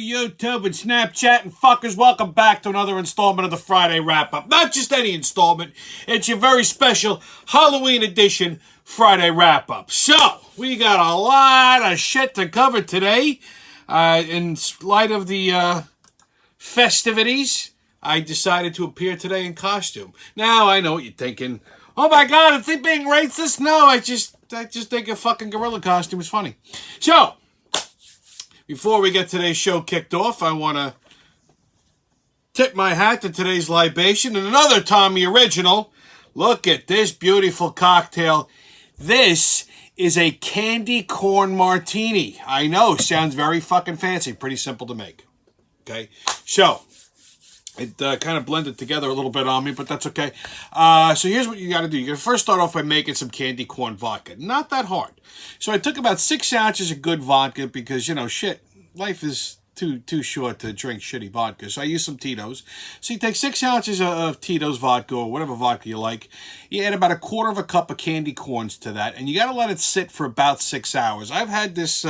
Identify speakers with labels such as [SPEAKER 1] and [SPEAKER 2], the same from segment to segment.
[SPEAKER 1] YouTube and Snapchat and fuckers, welcome back to another installment of the Friday Wrap-Up. Not just any installment, it's your very special Halloween edition Friday Wrap-Up. So, we got a lot of shit to cover today. In light of the festivities, I decided to appear today in costume. Now, I know what you're thinking. Oh my God, is he being racist? No, I just think a fucking gorilla costume is funny. So, before we get today's show kicked off, I want to tip my hat to today's libation and another Tommy original. Look at this beautiful cocktail. This is a candy corn martini. I know, sounds very fucking fancy. Pretty simple to make. Okay, so it kind of blended together a little bit on me, but that's okay. So here's what you got to do. You got to first start off by making some candy corn vodka. Not that hard. So I took about 6 ounces of good vodka because, you know, shit, life is too short to drink shitty vodka. So I use some Tito's. So you take 6 ounces of Tito's vodka or whatever vodka you like. You add about 1/4 cup of candy corns to that, and you got to let it sit for about 6 hours. I've had this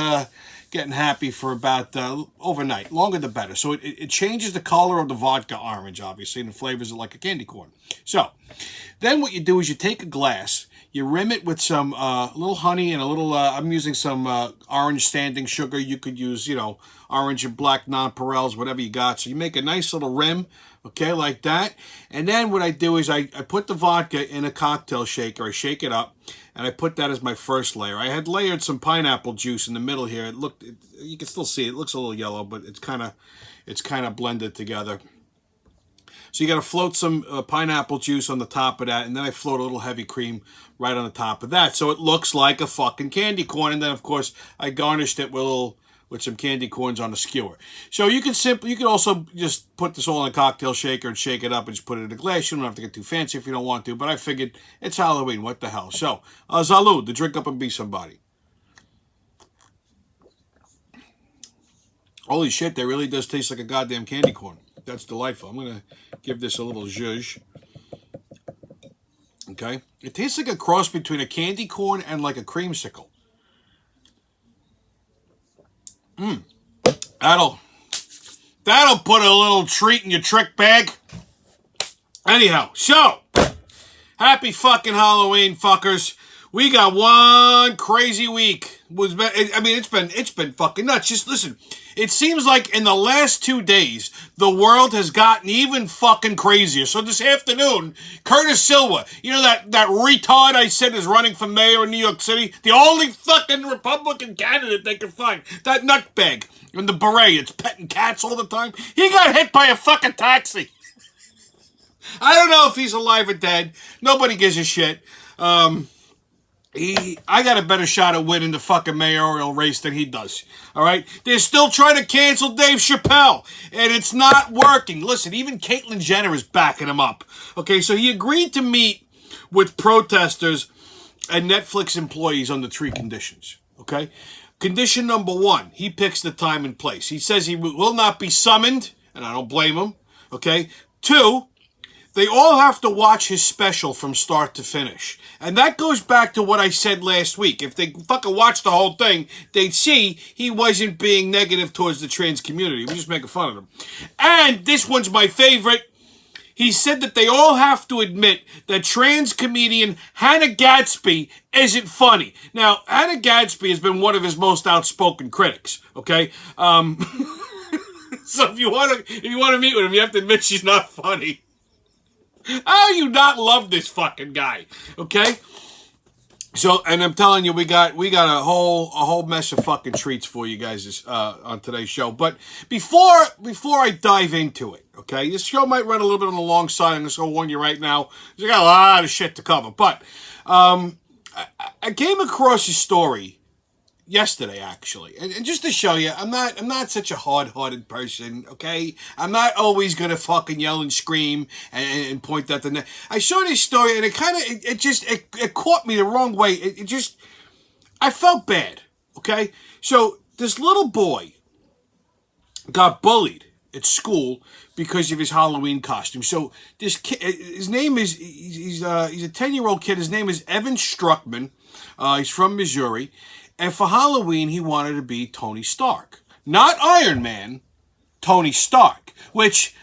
[SPEAKER 1] getting happy for about overnight. Longer the better. So it changes the color of the vodka orange, obviously, and it flavors it like a candy corn. So then what you do is you take a glass, you rim it with some little honey and a little, I'm using some orange standing sugar. You could use, you know, orange and black nonpareils, whatever you got. So you make a nice little rim, okay, like that. And then what I do is I put the vodka in a cocktail shaker. I shake it up, and I put that as my first layer. I had layered some pineapple juice in the middle here. You can still see it. It looks a little yellow, but it's kind of blended together. So you got to float some pineapple juice on the top of that, and then I float a little heavy cream right on the top of that. So it looks like a fucking candy corn, and then, of course, I garnished it with some candy corns on a skewer. So you can also just put this all in a cocktail shaker and shake it up and just put it in a glass. You don't have to get too fancy if you don't want to, but I figured it's Halloween. What the hell? So, salud, to drink up and be somebody. Holy shit, that really does taste like a goddamn candy corn. That's delightful. I'm going to give this a little zhuzh. Okay? It tastes like a cross between a candy corn and like a creamsicle. That'll put a little treat in your trick bag. Anyhow, so, happy fucking Halloween, fuckers. We got one crazy week. It's been fucking nuts. Just listen. It seems like in the last 2 days, the world has gotten even fucking crazier. So this afternoon, Curtis Silva, you know that retard I said is running for mayor in New York City? The only fucking Republican candidate they can find. That nutbag in the beret, it's petting cats all the time. He got hit by a fucking taxi. I don't know if he's alive or dead. Nobody gives a shit. I got a better shot at winning the fucking mayoral race than he does. All right? They're still trying to cancel Dave Chappelle, and it's not working. Listen, even Caitlyn Jenner is backing him up. Okay, so he agreed to meet with protesters and Netflix employees under 3 conditions. Okay? Condition number 1, he picks the time and place. He says he will not be summoned, and I don't blame him. Okay? 2, they all have to watch his special from start to finish. And that goes back to what I said last week. If they fucking watched the whole thing, they'd see he wasn't being negative towards the trans community. We're just making fun of them. And this one's my favorite. He said that they all have to admit that trans comedian Hannah Gadsby isn't funny. Now, Hannah Gadsby has been one of his most outspoken critics, okay? So if you want to meet with him, you have to admit she's not funny. How do you not love this fucking guy? Okay? So, and I'm telling you, we got a whole mess of fucking treats for you guys on today's show. But before I dive into it, okay, this show might run a little bit on the long side. I'm just gonna warn you right now. We got a lot of shit to cover. But I came across a story yesterday, actually, and just to show you, I'm not such a hard-hearted person, okay? I'm not always gonna fucking yell and scream and point at the net. I saw this story, and it caught me the wrong way. I felt bad, okay? So this little boy got bullied at school because of his Halloween costume. So this kid, his name is he's a 10-year-old kid. His name is Evan Struckman. He's from Missouri. And for Halloween, he wanted to be Tony Stark. Not Iron Man, Tony Stark, which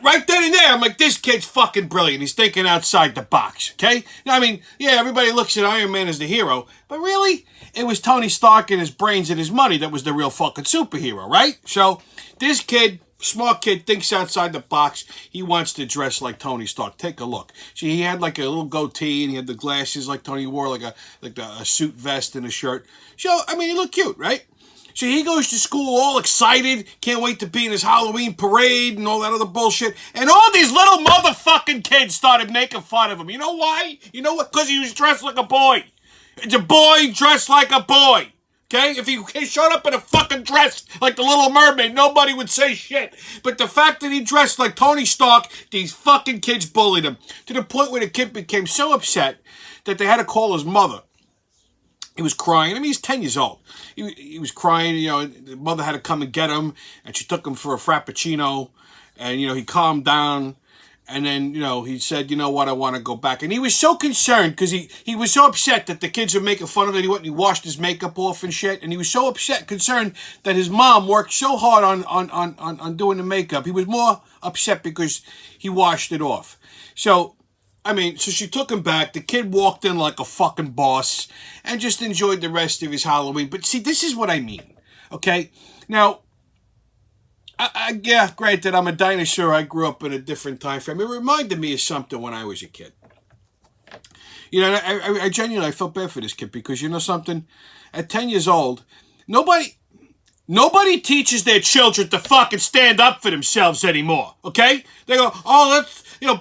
[SPEAKER 1] right then and there, I'm like, this kid's fucking brilliant. He's thinking outside the box, okay? I mean, yeah, everybody looks at Iron Man as the hero, but really, it was Tony Stark and his brains and his money that was the real fucking superhero, right? So this kid, smart kid, thinks outside the box. He wants to dress like Tony Stark. Take a look. See, he had like a little goatee and he had the glasses like Tony wore, like a suit vest and a shirt. So, I mean, he looked cute, right? So he goes to school all excited, can't wait to be in his Halloween parade and all that other bullshit. And all these little motherfucking kids started making fun of him. You know why? You know what? Because he was dressed like a boy. It's a boy dressed like a boy. Okay? If he showed up in a fucking dress like the Little Mermaid, nobody would say shit. But the fact that he dressed like Tony Stark, these fucking kids bullied him. To the point where the kid became so upset that they had to call his mother. He was crying. I mean, he's 10 years old. He was crying. You know, the mother had to come and get him, and she took him for a Frappuccino. And, you know, he calmed down. And then, you know, he said, you know what, I want to go back. And he was so concerned because he was so upset that the kids were making fun of him. He went and he washed his makeup off and shit. And he was so upset, concerned that his mom worked so hard on doing the makeup. He was more upset because he washed it off. So, I mean, so she took him back. The kid walked in like a fucking boss and just enjoyed the rest of his Halloween. But see, this is what I mean, okay? Now, yeah, granted, I'm a dinosaur. I grew up in a different time frame. It reminded me of something when I was a kid. You know, I genuinely felt bad for this kid because, you know something? At 10 years old, nobody teaches their children to fucking stand up for themselves anymore, okay? They go, oh,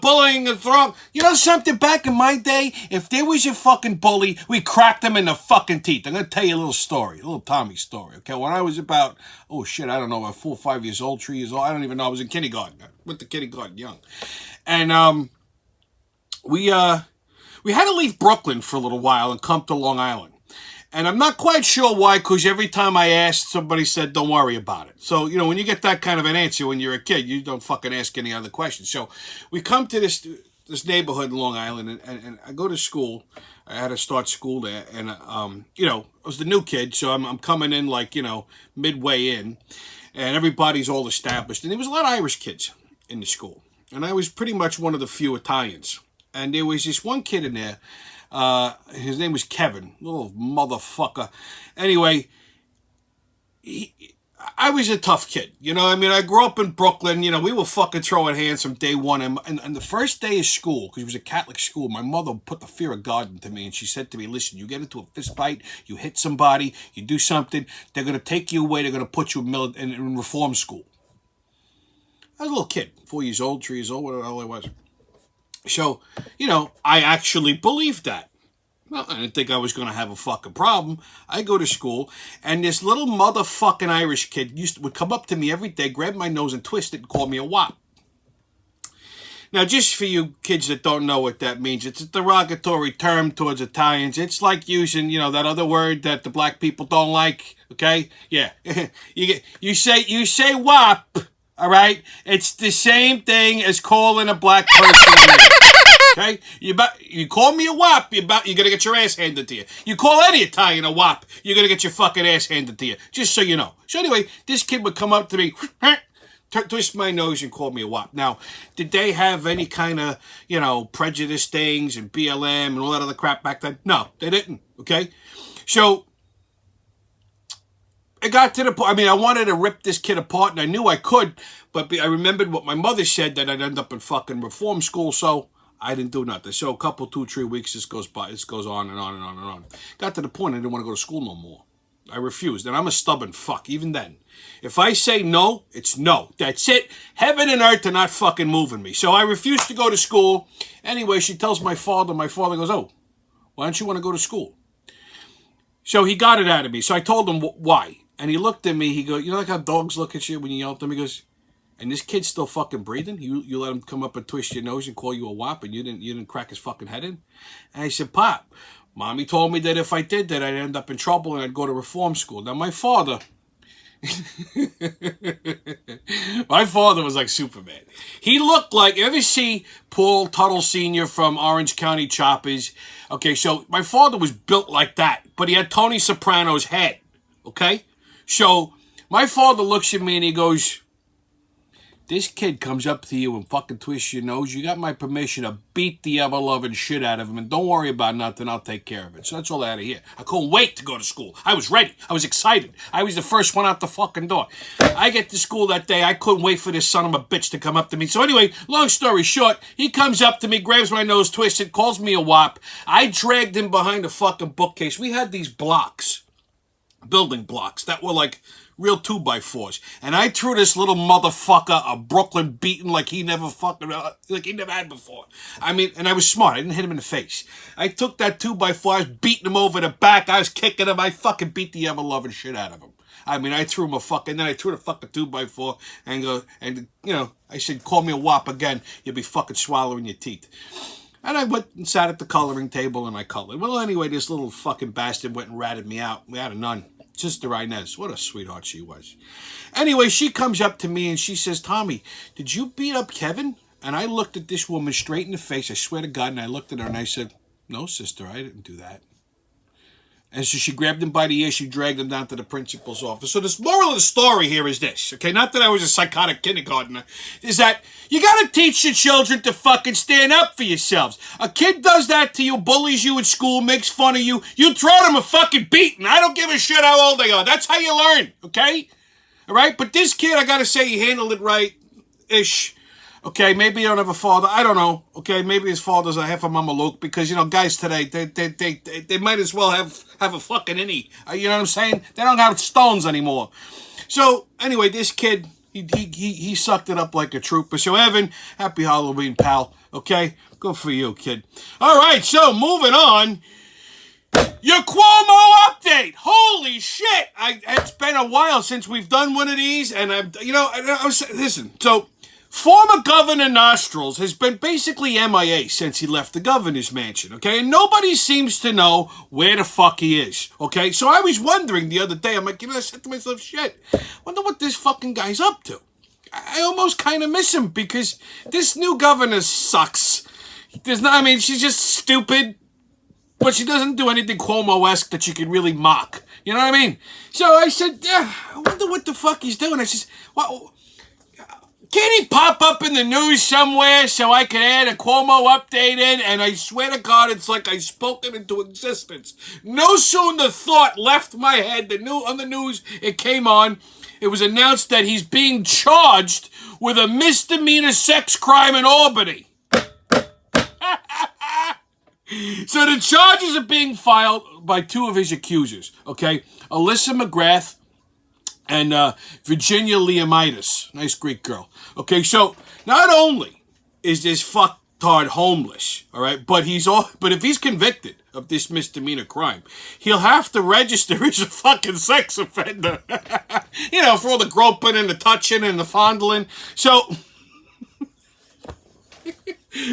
[SPEAKER 1] bullying is wrong. You know something? Back in my day, if there was a fucking bully, we cracked them in the fucking teeth. I'm going to tell you a little story, a little Tommy story, okay? When I was about, I don't know, about 4 or 5 years old, 3 years old, I don't even know, I was in kindergarten. I went to kindergarten young. And we had to leave Brooklyn for a little while and come to Long Island. And I'm not quite sure why, because every time I asked, somebody said, don't worry about it. So, you know, when you get that kind of an answer when you're a kid, you don't fucking ask any other questions. So we come to this neighborhood in Long Island, and I go to school. I had to start school there. And, you know, I was the new kid, so I'm coming in like, you know, midway in. And everybody's all established. And there was a lot of Irish kids in the school. And I was pretty much one of the few Italians. And there was this one kid in there. His name was Kevin, little motherfucker. Anyway, I was a tough kid. You know, I mean, I grew up in Brooklyn. You know, we were fucking throwing hands from day one. And the first day of school, because it was a Catholic school, my mother put the fear of God into me. And she said to me, listen, you get into a fist fight, you hit somebody, you do something, they're going to take you away. They're going to put you in reform school. I was a little kid, 4 years old, 3 years old, whatever the hell I was. So, you know, I actually believed that. Well, I didn't think I was going to have a fucking problem. I go to school, and this little motherfucking Irish kid would come up to me every day, grab my nose and twist it and call me a wop. Now, just for you kids that don't know what that means, it's a derogatory term towards Italians. It's like using, you know, that other word that the black people don't like, okay? Yeah. you say wop, all right? It's the same thing as calling a black person a name. Okay, you call me a wop, you're gonna get your ass handed to you. You call any Italian a wop, you're gonna get your fucking ass handed to you. Just so you know. So anyway, this kid would come up to me, twist my nose and call me a wop. Now, did they have any kind of, you know, prejudice things and BLM and all that other crap back then? No, they didn't. Okay, so it got to the point. I mean, I wanted to rip this kid apart, and I knew I could, but I remembered what my mother said, that I'd end up in fucking reform school. So I didn't do nothing. So a couple, 2, 3 weeks, this goes by. This goes on and on and on and on. Got to the point I didn't want to go to school no more. I refused. And I'm a stubborn fuck, even then. If I say no, it's no. That's it. Heaven and earth are not fucking moving me. So I refused to go to school. Anyway, she tells my father. My father goes, oh, why don't you want to go to school? So he got it out of me. So I told him why. And he looked at me. He goes, you know like how dogs look at you when you yell at them? He goes, and this kid's still fucking breathing? You let him come up and twist your nose and call you a wop, and you didn't crack his fucking head in? And I said, Pop, Mommy told me that if I did that, I'd end up in trouble and I'd go to reform school. Now, my father was like Superman. He looked like, you ever see Paul Tuttle Sr. from Orange County Choppers? Okay, so my father was built like that, but he had Tony Soprano's head, okay? So my father looks at me and he goes, This kid comes up to you and fucking twists your nose. You got my permission to beat the ever-loving shit out of him. And don't worry about nothing. I'll take care of it. So that's all out of here. I couldn't wait to go to school. I was ready. I was excited. I was the first one out the fucking door. I get to school that day. I couldn't wait for this son of a bitch to come up to me. So anyway, long story short, he comes up to me, grabs my nose, twists it, calls me a wop. I dragged him behind a fucking bookcase. We had these blocks, building blocks, that were like real 2x4s. And I threw this little motherfucker a Brooklyn beating like he never had before. I mean, and I was smart. I didn't hit him in the face. I took that 2x4, I was beating him over the back. I was kicking him. I fucking beat the ever-loving shit out of him. I mean, I threw him then I threw the fucking 2x4 I said, call me a wop again. You'll be fucking swallowing your teeth. And I went and sat at the coloring table and I colored. Well, anyway, this little fucking bastard went and ratted me out. We had a nun. Sister Inez, what a sweetheart she was. Anyway, she comes up to me and she says, Tommy, did you beat up Kevin? And I looked at this woman straight in the face, I swear to God, and I looked at her and I said, no, sister, I didn't do that. And so she grabbed him by the ear, she dragged him down to the principal's office. So the moral of the story here is this, okay? Not that I was a psychotic kindergartner, is that you gotta teach your children to fucking stand up for yourselves. A kid does that to you, bullies you at school, makes fun of you, you throw them a fucking beating. I don't give a shit how old they are. That's how you learn, okay? All right? But this kid, I gotta say, he handled it right-ish. Okay, maybe he don't have a father. I don't know. Okay, maybe his father's a half a mameluke because, guys today, they might as well have a fucking innie. You know what I'm saying? They don't have stones anymore. So, anyway, this kid, he sucked it up like a trooper. So, Evan, happy Halloween, pal. Okay? Good for you, kid. All right, so moving on. Your Cuomo update. Holy shit. It's been a while since we've done one of these, and listen, so former Governor Nostrils has been basically MIA since he left the governor's mansion, okay? And nobody seems to know where the fuck he is, okay? So I was wondering the other day, I'm like, I said to myself, shit, wonder what this fucking guy's up to. I almost kind of miss him because this new governor sucks. She's just stupid, but she doesn't do anything Cuomo-esque that you can really mock. You know what I mean? So I said, I wonder what the fuck he's doing. I said, well, can he pop up in the news somewhere so I can add a Cuomo update in? And I swear to God, it's like I spoke it into existence. No sooner thought left my head, on the news, it came on. It was announced that he's being charged with a misdemeanor sex crime in Albany. So the charges are being filed by two of his accusers, okay? Alyssa McGrath and Virginia Leomitis. Nice Greek girl. Okay, so not only is this fucktard homeless, all right, but if he's convicted of this misdemeanor crime, he'll have to register as a fucking sex offender. For all the groping and the touching and the fondling. So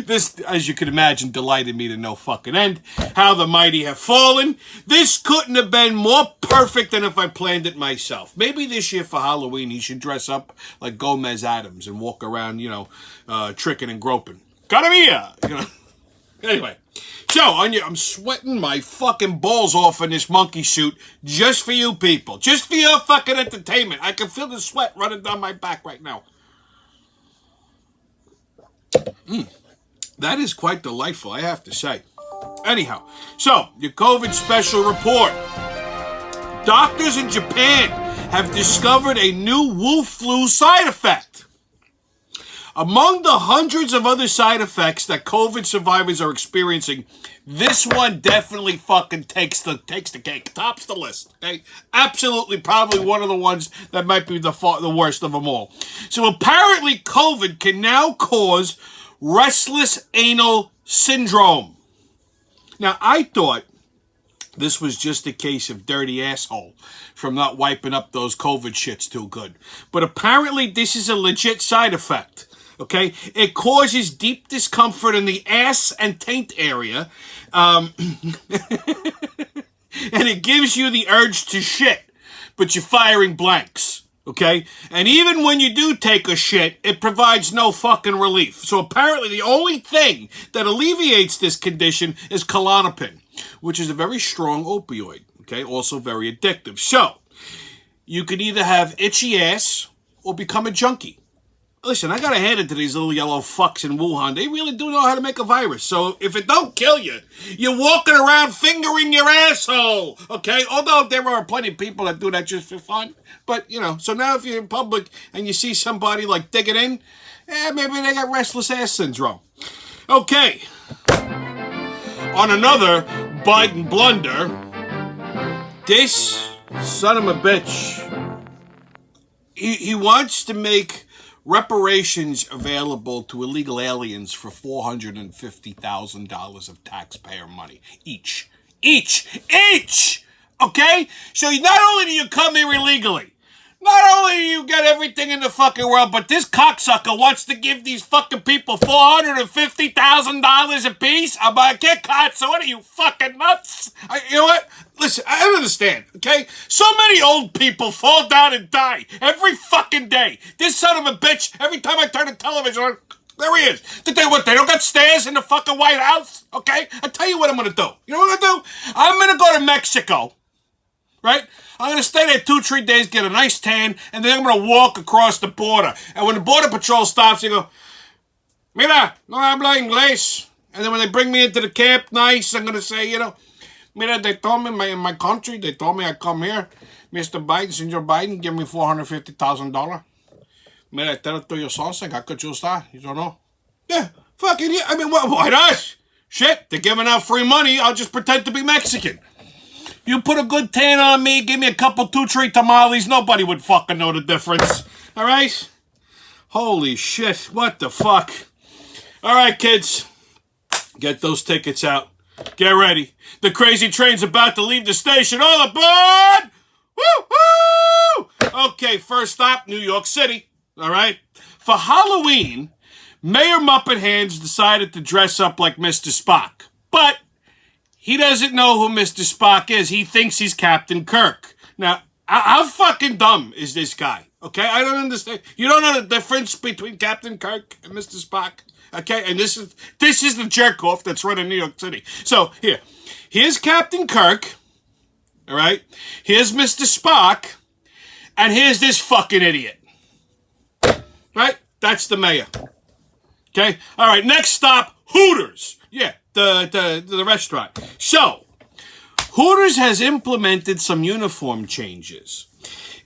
[SPEAKER 1] this, as you can imagine, delighted me to no fucking end. How the mighty have fallen. This couldn't have been more perfect than if I planned it myself. Maybe this year for Halloween he should dress up like Gomez Adams and walk around, tricking and groping. Gotta be here, Anyway, so I'm sweating my fucking balls off in this monkey suit just for you people. Just for your fucking entertainment. I can feel the sweat running down my back right now. That is quite delightful, I have to say. Anyhow, so, your COVID special report. Doctors in Japan have discovered a new Wu flu side effect. Among the hundreds of other side effects that COVID survivors are experiencing, this one definitely fucking takes the cake, tops the list, okay? Absolutely, probably one of the ones that might be the worst of them all. So apparently COVID can now cause restless anal syndrome. Now, I thought this was just a case of dirty asshole from not wiping up those COVID shits too good. But apparently this is a legit side effect, okay? It causes deep discomfort in the ass and taint area, and it gives you the urge to shit, but you're firing blanks. Okay? And even when you do take a shit, it provides no fucking relief. So apparently the only thing that alleviates this condition is Klonopin, which is a very strong opioid. Okay? Also very addictive. So, you can either have itchy ass or become a junkie. Listen, I gotta hand it to these little yellow fucks in Wuhan. They really do know how to make a virus. So if it don't kill you, you're walking around fingering your asshole, okay? Although there are plenty of people that do that just for fun. But, so now if you're in public and you see somebody, like, digging in, maybe they got restless ass syndrome. Okay. On another Biden blunder, this son of a bitch, he wants to make reparations available to illegal aliens for $450,000 of taxpayer money each. Okay? So not only do you come here illegally, not only do you get everything in the fucking world, but this cocksucker wants to give these fucking people $450,000 a piece. I'm like, get caught. So what are you, fucking nuts? You know what? Listen, I don't understand, okay? So many old people fall down and die every fucking day. This son of a bitch, every time I turn the television on, there he is. They don't got stairs in the fucking White House, okay? I'll tell you what I'm going to do. You know what I'm going to do? I'm going to go to Mexico, right? I'm going to stay there 2-3 days, get a nice tan, and then I'm going to walk across the border. And when the border patrol stops, you go, mira, no habla inglés. And then when they bring me into the camp, nice, I'm going to say, mira, they told me in my country, they told me I come here. Mr. Biden, Senor Biden, give me $450,000. Mira, tell it to your son, I could use that. You don't know? Yeah, fucking yeah. I mean, why not? Shit, they're giving out free money. I'll just pretend to be Mexican. You put a good tan on me, give me a couple 2-3 tamales, nobody would fucking know the difference. All right? Holy shit, what the fuck? All right, kids, get those tickets out. Get ready. The crazy train's about to leave the station. All aboard! Woo-hoo! Okay, first stop, New York City. All right? For Halloween, Mayor Muppet Hands decided to dress up like Mr. Spock. But he doesn't know who Mr. Spock is. He thinks he's Captain Kirk. Now, how fucking dumb is this guy? Okay? I don't understand. You don't know the difference between Captain Kirk and Mr. Spock? Okay? And this is the jerk-off that's running New York City. So, here's Captain Kirk. All right? Here's Mr. Spock. And here's this fucking idiot. Right? That's the mayor. Okay? All right, next stop, Hooters. Yeah, the restaurant. So, Hooters has implemented some uniform changes.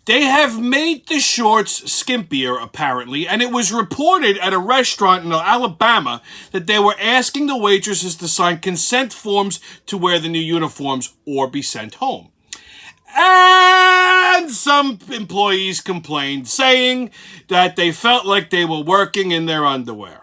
[SPEAKER 1] They have made the shorts skimpier, apparently, and it was reported at a restaurant in Alabama that they were asking the waitresses to sign consent forms to wear the new uniforms or be sent home. And some employees complained, saying that they felt like they were working in their underwear.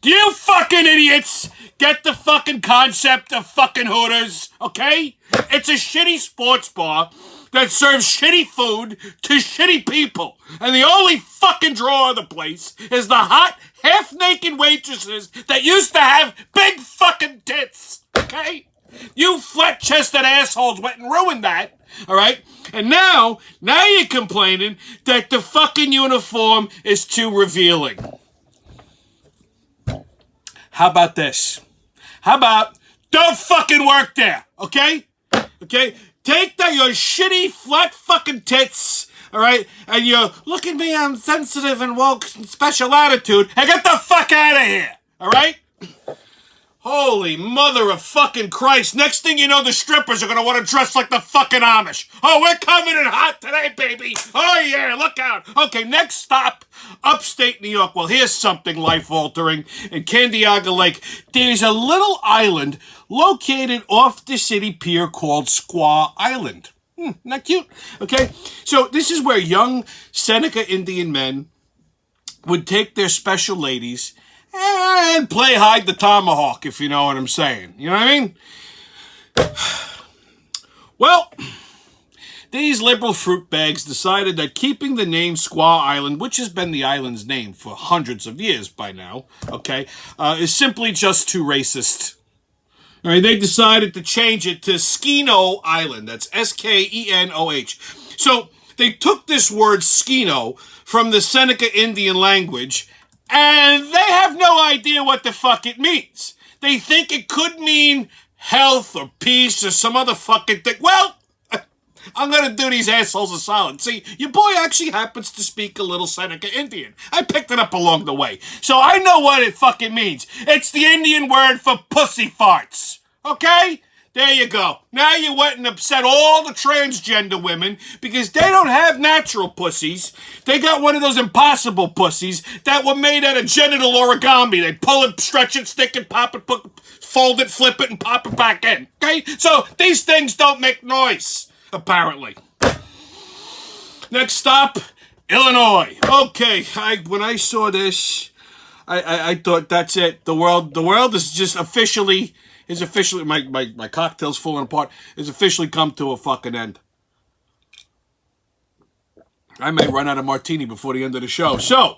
[SPEAKER 1] Do you fucking idiots get the fucking concept of fucking Hooters, okay? It's a shitty sports bar that serves shitty food to shitty people. And the only fucking draw of the place is the hot, half-naked waitresses that used to have big fucking tits, okay? You flat-chested assholes went and ruined that, all right? And now you're complaining that the fucking uniform is too revealing. How about this? How about don't fucking work there, okay? Okay? Take your shitty, flat fucking tits, all right? And you look at me, I'm sensitive and woke and special attitude, and get the fuck out of here, all right? Holy mother of fucking Christ. Next thing you know, the strippers are going to want to dress like the fucking Amish. Oh, we're coming in hot today, baby. Oh, yeah, look out. Okay, next stop, upstate New York. Well, here's something life-altering. In Candiaga Lake, there's a little island located off the city pier called Squaw Island. Not cute? Okay, so this is where young Seneca Indian men would take their special ladies and play hide the tomahawk, if you know what I'm saying. You know what I mean? Well, these liberal fruit bags decided that keeping the name Squaw Island, which has been the island's name for hundreds of years by now, okay, is simply just too racist. All right, they decided to change it to Skeno Island. That's S-K-E-N-O-H. So they took this word Skeno from the Seneca Indian language, and they have no idea what the fuck it means. They think it could mean health or peace or some other fucking thing. Well, I'm gonna do these assholes a solid. See, your boy actually happens to speak a little Seneca Indian. I picked it up along the way. So I know what it fucking means. It's the Indian word for pussy farts. Okay? There you go. Now you went and upset all the transgender women because they don't have natural pussies. They got one of those impossible pussies that were made out of genital origami. They pull it, stretch it, stick it, pop it, fold it, flip it, and pop it back in. Okay? So these things don't make noise, apparently. Next stop, Illinois. Okay, when I saw this, I thought that's it. The world is just officially my cocktail's falling apart. Has officially come to a fucking end. I may run out of martini before the end of the show. So,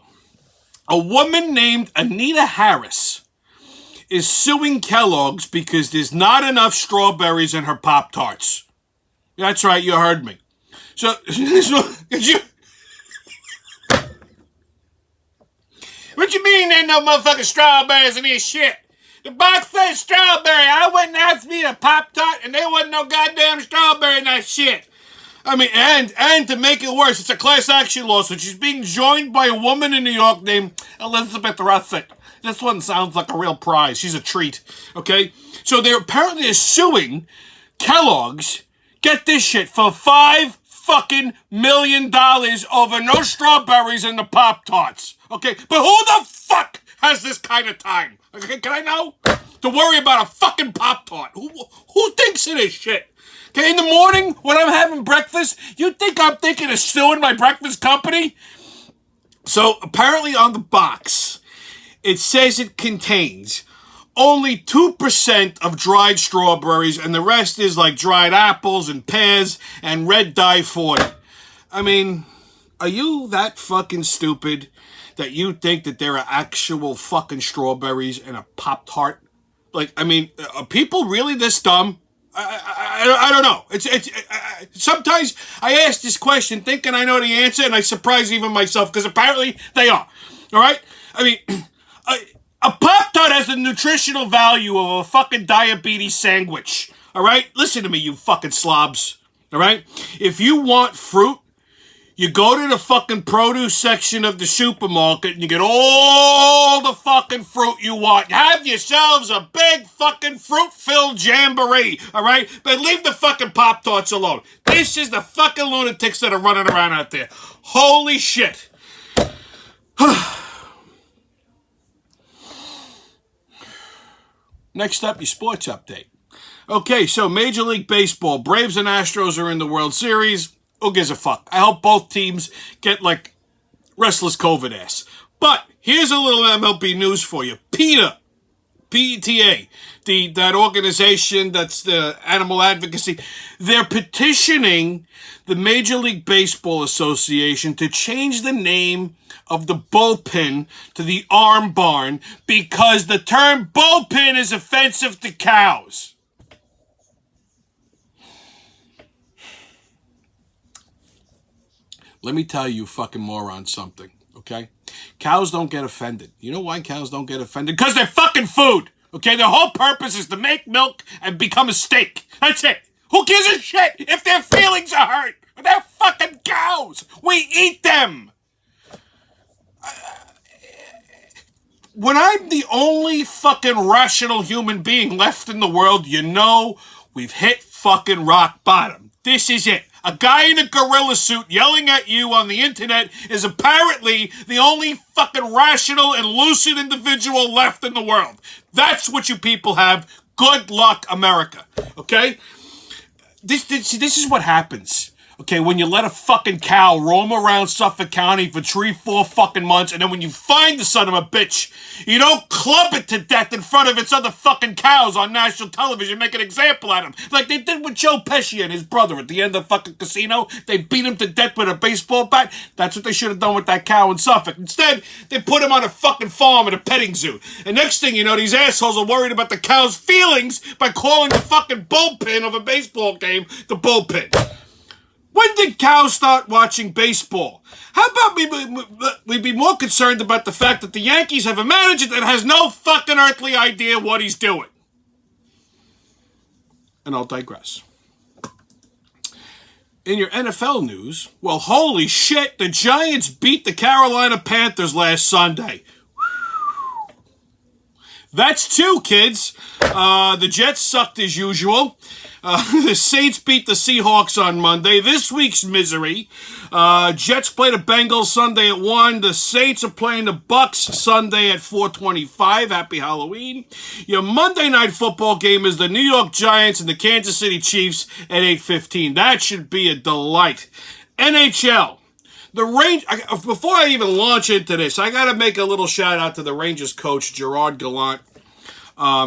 [SPEAKER 1] a woman named Anita Harris is suing Kellogg's because there's not enough strawberries in her Pop-Tarts. That's right, you heard me. So could you? What you mean there ain't no motherfucking strawberries in this shit? The box says strawberry. I went and asked me a Pop-Tart and there wasn't no goddamn strawberry in that shit. I mean, and to make it worse, it's a class action lawsuit. She's being joined by a woman in New York named Elizabeth Russick. This one sounds like a real prize. She's a treat, okay? So they're apparently suing Kellogg's, get this shit, for $5 fucking million over no strawberries in the Pop-Tarts, okay? But who the fuck has this kind of time? Okay, can I know? To worry about a fucking Pop-Tart. Who thinks of this shit? Okay, in the morning when I'm having breakfast, you think I'm thinking of suing my breakfast company? So apparently on the box, it says it contains only 2% of dried strawberries, and the rest is like dried apples and pears and red dye 40. I mean, are you that fucking stupid that you think that there are actual fucking strawberries in a Pop-Tart? Like, I mean, are people really this dumb? I don't know. Sometimes I ask this question thinking I know the answer, and I surprise even myself because apparently they are. All right? I mean, a Pop-Tart has the nutritional value of a fucking diabetes sandwich. All right? Listen to me, you fucking slobs. All right? If you want fruit, you go to the fucking produce section of the supermarket and you get all the fucking fruit you want. Have yourselves a big fucking fruit-filled jamboree, all right? But leave the fucking Pop-Tarts alone. This is the fucking lunatics that are running around out there. Holy shit. Next up, your sports update. Okay, so Major League Baseball. Braves and Astros are in the World Series. Who gives a fuck? I hope both teams get, like, restless COVID ass. But here's a little MLB news for you. PETA, P-E-T-A, that organization that's the animal advocacy, they're petitioning the Major League Baseball Association to change the name of the bullpen to the arm barn because the term bullpen is offensive to cows. Let me tell you fucking morons something, okay? Cows don't get offended. You know why cows don't get offended? Because they're fucking food, okay? Their whole purpose is to make milk and become a steak. That's it. Who gives a shit if their feelings are hurt? They're fucking cows. We eat them. When I'm the only fucking rational human being left in the world, you know we've hit fucking rock bottom. This is it. A guy in a gorilla suit yelling at you on the internet is apparently the only fucking rational and lucid individual left in the world. That's what you people have. Good luck, America. Okay? This is what happens. Okay, when you let a fucking cow roam around Suffolk County for 3-4 fucking months, and then when you find the son of a bitch, you don't club it to death in front of its other fucking cows on national television, make an example out of him. Like they did with Joe Pesci and his brother at the end of fucking Casino. They beat him to death with a baseball bat. That's what they should have done with that cow in Suffolk. Instead, they put him on a fucking farm at a petting zoo. And next thing you know, these assholes are worried about the cow's feelings by calling the fucking bullpen of a baseball game the bullpen. When did cows start watching baseball? How about we be more concerned about the fact that the Yankees have a manager that has no fucking earthly idea what he's doing? And I'll digress. In your NFL news, well, holy shit, the Giants beat the Carolina Panthers last Sunday. That's two, kids. The Jets sucked as usual. The Saints beat the Seahawks on Monday. This week's misery. Jets play the Bengals Sunday at 1. The Saints are playing the Bucks Sunday at 4:25. Happy Halloween. Your Monday night football game is the New York Giants and the Kansas City Chiefs at 8:15. That should be a delight. NHL. Before I even launch into this, I got to make a little shout out to the Rangers coach, Gerard Gallant.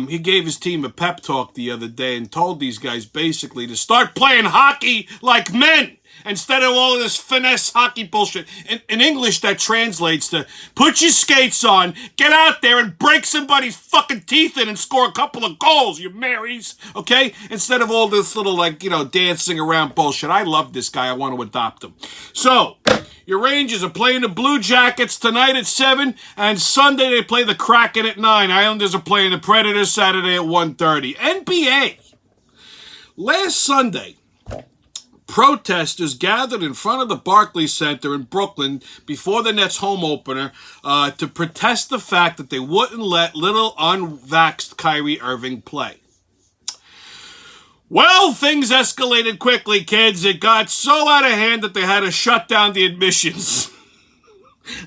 [SPEAKER 1] He gave his team a pep talk the other day and told these guys basically to start playing hockey like men instead of all of this finesse hockey bullshit. In English, that translates to put your skates on, get out there and break somebody's fucking teeth in and score a couple of goals, you Marys, okay? Instead of all this little, dancing around bullshit. I love this guy. I want to adopt him. So, your Rangers are playing the Blue Jackets tonight at 7, and Sunday they play the Kraken at 9. Islanders are playing the Predators Saturday at 1:30. NBA. Last Sunday, protesters gathered in front of the Barclays Center in Brooklyn before the Nets home opener to protest the fact that they wouldn't let little unvaxxed Kyrie Irving play. Well, things escalated quickly, kids. It got so out of hand that they had to shut down the admissions.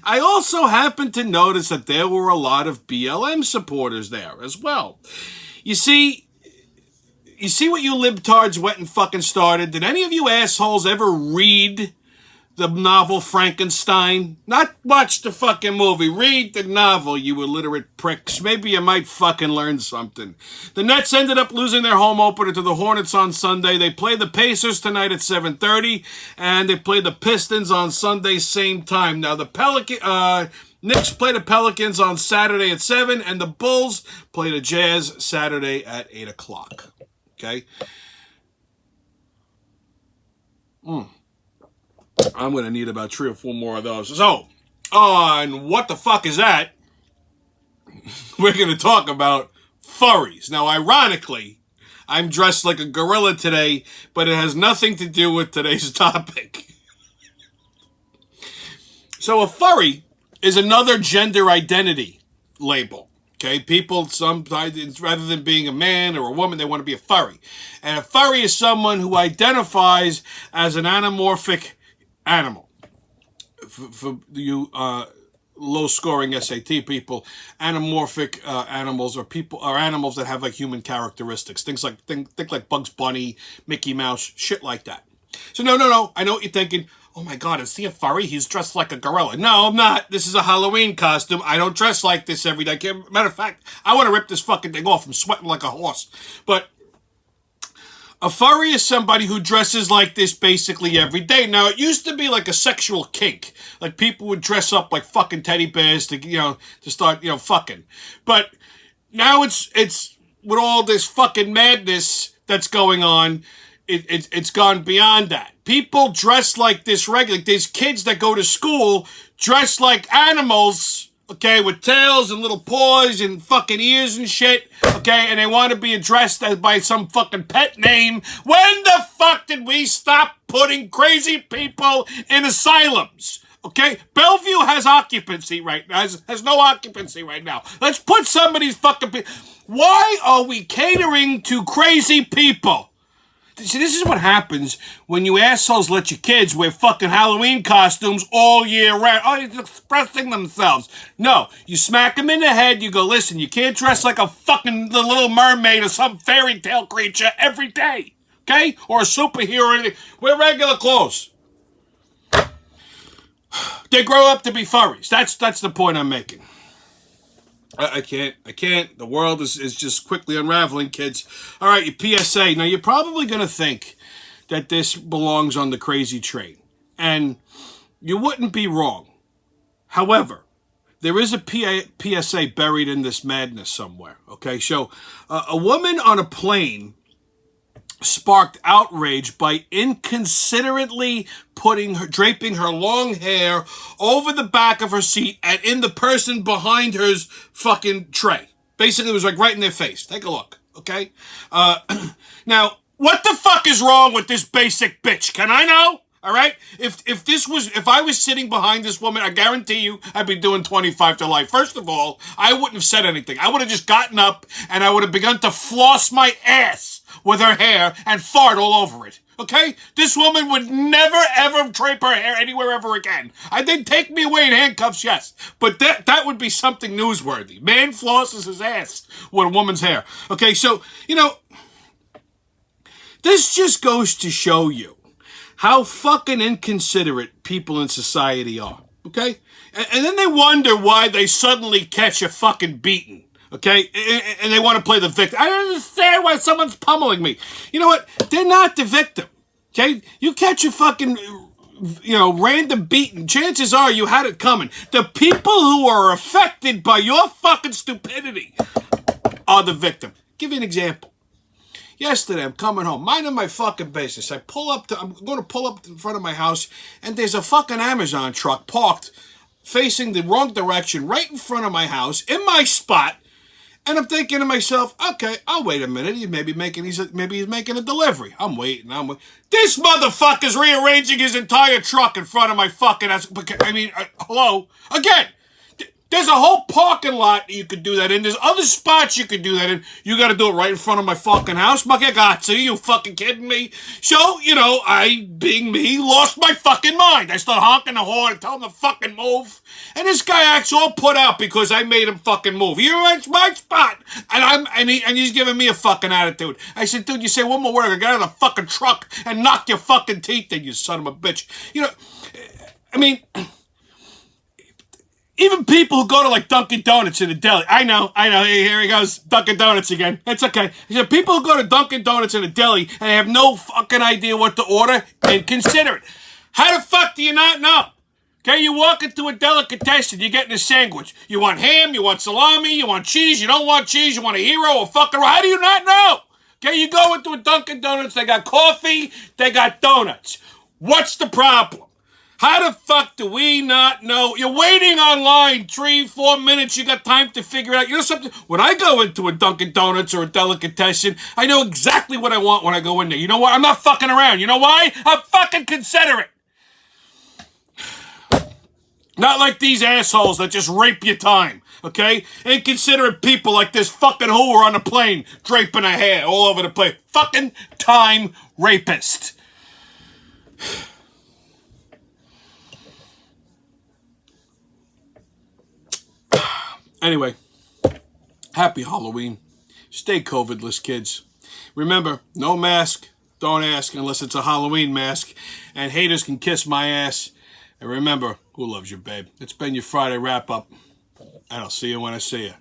[SPEAKER 1] I also happened to notice that there were a lot of BLM supporters there as well. You see what you libtards went and fucking started? Did any of you assholes ever read the novel Frankenstein? Not watch the fucking movie. Read the novel, you illiterate pricks. Maybe you might fucking learn something. The Nets ended up losing their home opener to the Hornets on Sunday. They play the Pacers tonight at 7:30, and they play the Pistons on Sunday same time. Now, the Knicks play the Pelicans on Saturday at 7, and the Bulls play the Jazz Saturday at 8 o'clock. Okay? I'm going to need about 3 or 4 more of those. So, on What the Fuck Is That? We're going to talk about furries. Now, ironically, I'm dressed like a gorilla today, but it has nothing to do with today's topic. So, a furry is another gender identity label. Okay, people sometimes, rather than being a man or a woman, they want to be a furry. And a furry is someone who identifies as an anamorphic animal. For you low-scoring SAT people, anamorphic animals are animals that have like human characteristics. Think like Bugs Bunny, Mickey Mouse, shit like that. So no. I know what you're thinking. Oh my God, is he a furry? He's dressed like a gorilla. No, I'm not. This is a Halloween costume. I don't dress like this every day. Matter of fact, I want to rip this fucking thing off. I'm sweating like a horse. But a furry is somebody who dresses like this basically every day. Now, it used to be like a sexual kink. Like people would dress up like fucking teddy bears to start, fucking. But now it's with all this fucking madness that's going on, it's gone beyond that. People dress like this regularly. There's kids that go to school dressed like animals, okay, with tails and little paws and fucking ears and shit, okay, and they want to be addressed as by some fucking pet name. When the fuck did we stop putting crazy people in asylums? Okay, Bellevue has occupancy right now. Has no occupancy right now. Let's put some of these fucking people. Why are we catering to crazy people? See, this is what happens when you assholes let your kids wear fucking Halloween costumes all year round. Oh, he's expressing themselves. No, you smack them in the head, you go, listen, you can't dress like a fucking the Little Mermaid or some fairy tale creature every day, okay? Or a superhero or anything. Wear regular clothes. They grow up to be furries. That's the point I'm making. I can't. The world is just quickly unraveling, kids. All right, your PSA. Now, you're probably going to think that this belongs on the crazy train. And you wouldn't be wrong. However, there is a PSA buried in this madness somewhere. Okay, so a woman on a plane sparked outrage by inconsiderately draping her long hair over the back of her seat and in the person behind her's fucking tray. Basically, it was like right in their face. Take a look, okay? Now, What the fuck is wrong with this basic bitch? Can I know? All right? If I was sitting behind this woman, I guarantee you I'd be doing 25 to life. First of all, I wouldn't have said anything. I would have just gotten up and I would have begun to floss my ass with her hair and fart all over it. Okay? This woman would never, ever drape her hair anywhere ever again. They'd take me away in handcuffs, yes. But that would be something newsworthy. Man flosses his ass with a woman's hair. Okay, so, this just goes to show you how fucking inconsiderate people in society are, okay? And then they wonder why they suddenly catch a fucking beating, okay? And they want to play the victim. I don't understand why someone's pummeling me. You know what? They're not the victim, okay? You catch a fucking, random beating, chances are you had it coming. The people who are affected by your fucking stupidity are the victim. Give you an example. Yesterday, I'm coming home, minding my fucking business. I'm going to pull up in front of my house, and there's a fucking Amazon truck parked facing the wrong direction right in front of my house, in my spot. And I'm thinking to myself, okay, I'll wait a minute. Maybe he's making a delivery. I'm waiting. This motherfucker's rearranging his entire truck in front of my fucking house. Hello? Again. There's a whole parking lot you could do that in. There's other spots you could do that in. You got to do it right in front of my fucking house? Makagatsu, you fucking kidding me? So, I, being me, lost my fucking mind. I start honking the horn and tell him to fucking move. And this guy acts all put out because I made him fucking move. It's my spot. And he's giving me a fucking attitude. I said, dude, you say one more word, I get out of the fucking truck and knock your fucking teeth in, you son of a bitch. Even people who go to like Dunkin' Donuts in a deli. I know. Hey, here he goes. Dunkin' Donuts again. It's okay. People who go to Dunkin' Donuts in a deli and have no fucking idea what to order and consider it. How the fuck do you not know? Okay, you walk into a delicatessen, you're getting a sandwich. You want ham, you want salami, you want cheese, you don't want cheese, you want a hero or fucking... How do you not know? Okay, you go into a Dunkin' Donuts, they got coffee, they got donuts. What's the problem? How the fuck do we not know? You're waiting online 3-4 minutes. You got time to figure it out. You know something? When I go into a Dunkin' Donuts or a delicatessen, I know exactly what I want when I go in there. You know what? I'm not fucking around. You know why? I'm fucking considerate. Not like these assholes that just rape your time, okay? Inconsiderate people like this fucking whore on the plane draping her hair all over the place. Fucking time rapist. Anyway, happy Halloween. Stay COVIDless, kids. Remember, no mask, don't ask unless it's a Halloween mask. And haters can kiss my ass. And remember, who loves you, babe? It's been your Friday wrap-up. And I'll see you when I see you.